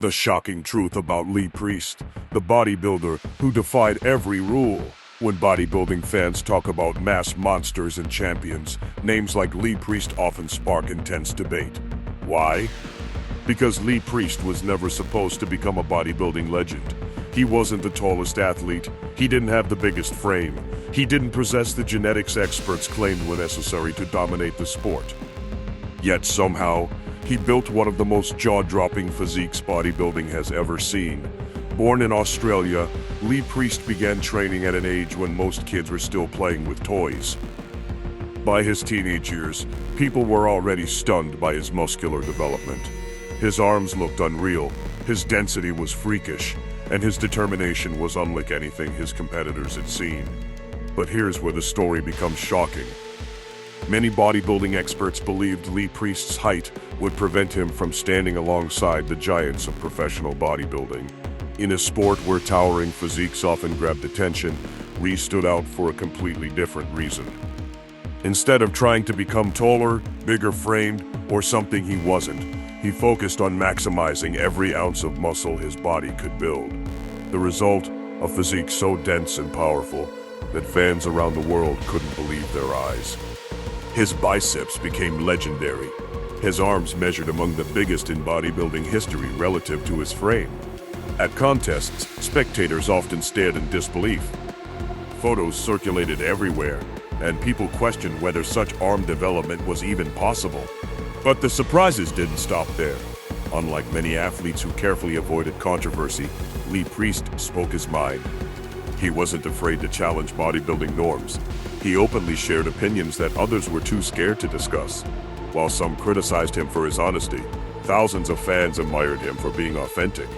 The shocking truth about Lee Priest, the bodybuilder who defied every rule. When bodybuilding fans talk about mass monsters and champions, names like Lee Priest often spark intense debate. Why? Because Lee Priest was never supposed to become a bodybuilding legend. He wasn't the tallest athlete, he didn't have the biggest frame, he didn't possess the genetics experts claimed were necessary to dominate the sport. Yet somehow, he built one of the most jaw-dropping physiques bodybuilding has ever seen. Born in Australia, Lee Priest began training at an age when most kids were still playing with toys. By his teenage years, people were already stunned by his muscular development. His arms looked unreal, his density was freakish, and his determination was unlike anything his competitors had seen. But here's where the story becomes shocking. Many bodybuilding experts believed Lee Priest's height would prevent him from standing alongside the giants of professional bodybuilding. In a sport where towering physiques often grabbed attention, Lee stood out for a completely different reason. Instead of trying to become taller, bigger framed, or something he wasn't, he focused on maximizing every ounce of muscle his body could build. The result, a physique so dense and powerful that fans around the world couldn't believe their eyes. His biceps became legendary. His arms measured among the biggest in bodybuilding history relative to his frame. At contests, spectators often stared in disbelief. Photos circulated everywhere, and people questioned whether such arm development was even possible. But the surprises didn't stop there. Unlike many athletes who carefully avoided controversy, Lee Priest spoke his mind. He wasn't afraid to challenge bodybuilding norms. He openly shared opinions that others were too scared to discuss. While some criticized him for his honesty, thousands of fans admired him for being authentic.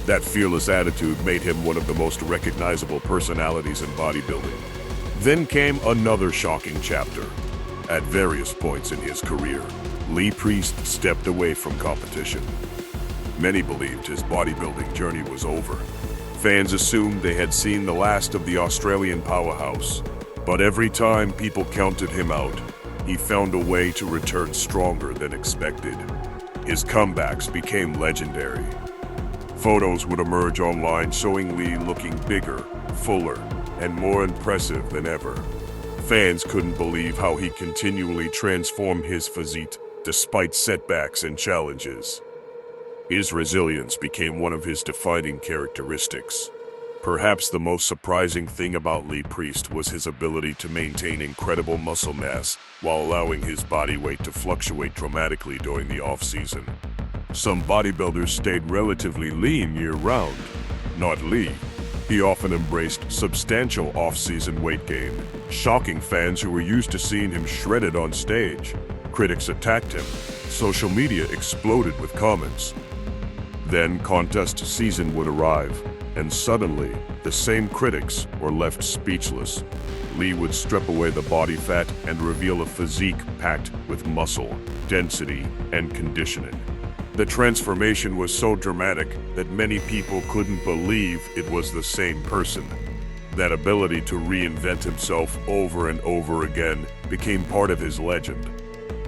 That fearless attitude made him one of the most recognizable personalities in bodybuilding. Then came another shocking chapter. At various points in his career, Lee Priest stepped away from competition. Many believed his bodybuilding journey was over. Fans assumed they had seen the last of the Australian powerhouse. But every time people counted him out, he found a way to return stronger than expected. His comebacks became legendary. Photos would emerge online showing Lee looking bigger, fuller, and more impressive than ever. Fans couldn't believe how he continually transformed his physique despite setbacks and challenges. His resilience became one of his defining characteristics. Perhaps the most surprising thing about Lee Priest was his ability to maintain incredible muscle mass while allowing his body weight to fluctuate dramatically during the off-season. Some bodybuilders stayed relatively lean year-round. Not Lee. He often embraced substantial off-season weight gain, shocking fans who were used to seeing him shredded on stage. Critics attacked him. Social media exploded with comments. Then contest season would arrive, and suddenly, the same critics were left speechless. Lee would strip away the body fat and reveal a physique packed with muscle, density, and conditioning. The transformation was so dramatic that many people couldn't believe it was the same person. That ability to reinvent himself over and over again became part of his legend.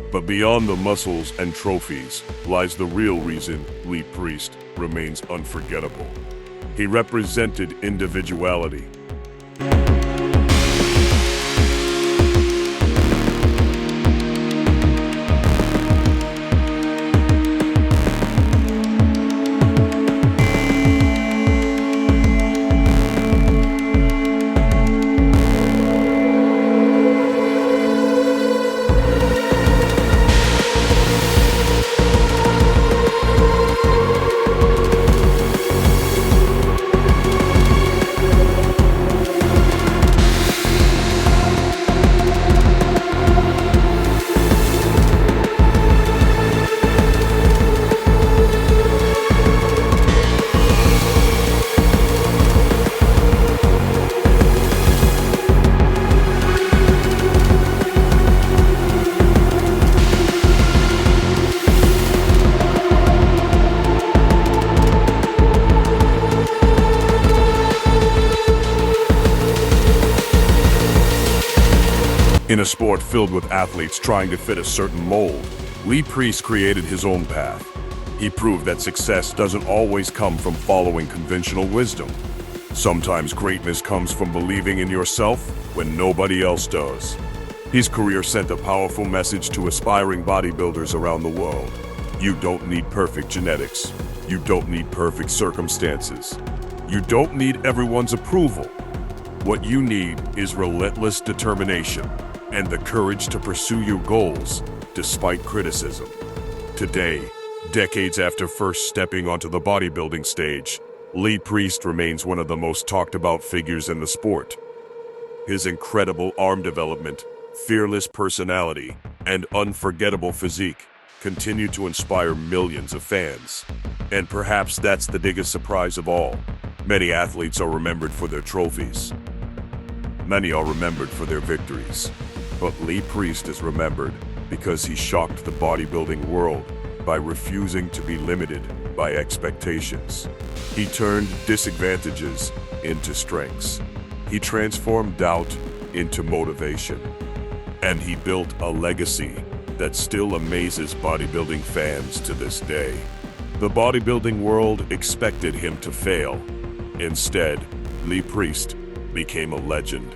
But beyond the muscles and trophies lies the real reason Lee Priest remains unforgettable. He represented individuality. In a sport filled with athletes trying to fit a certain mold, Lee Priest created his own path. He proved that success doesn't always come from following conventional wisdom. Sometimes greatness comes from believing in yourself when nobody else does. His career sent a powerful message to aspiring bodybuilders around the world. You don't need perfect genetics. You don't need perfect circumstances. You don't need everyone's approval. What you need is relentless determination and the courage to pursue your goals despite criticism. Today, decades after first stepping onto the bodybuilding stage, Lee Priest remains one of the most talked about figures in the sport. His incredible arm development, fearless personality, and unforgettable physique continue to inspire millions of fans. And perhaps that's the biggest surprise of all. Many athletes are remembered for their trophies. Many are remembered for their victories. But Lee Priest is remembered because he shocked the bodybuilding world by refusing to be limited by expectations. He turned disadvantages into strengths. He transformed doubt into motivation. And he built a legacy that still amazes bodybuilding fans to this day. The bodybuilding world expected him to fail. Instead, Lee Priest became a legend.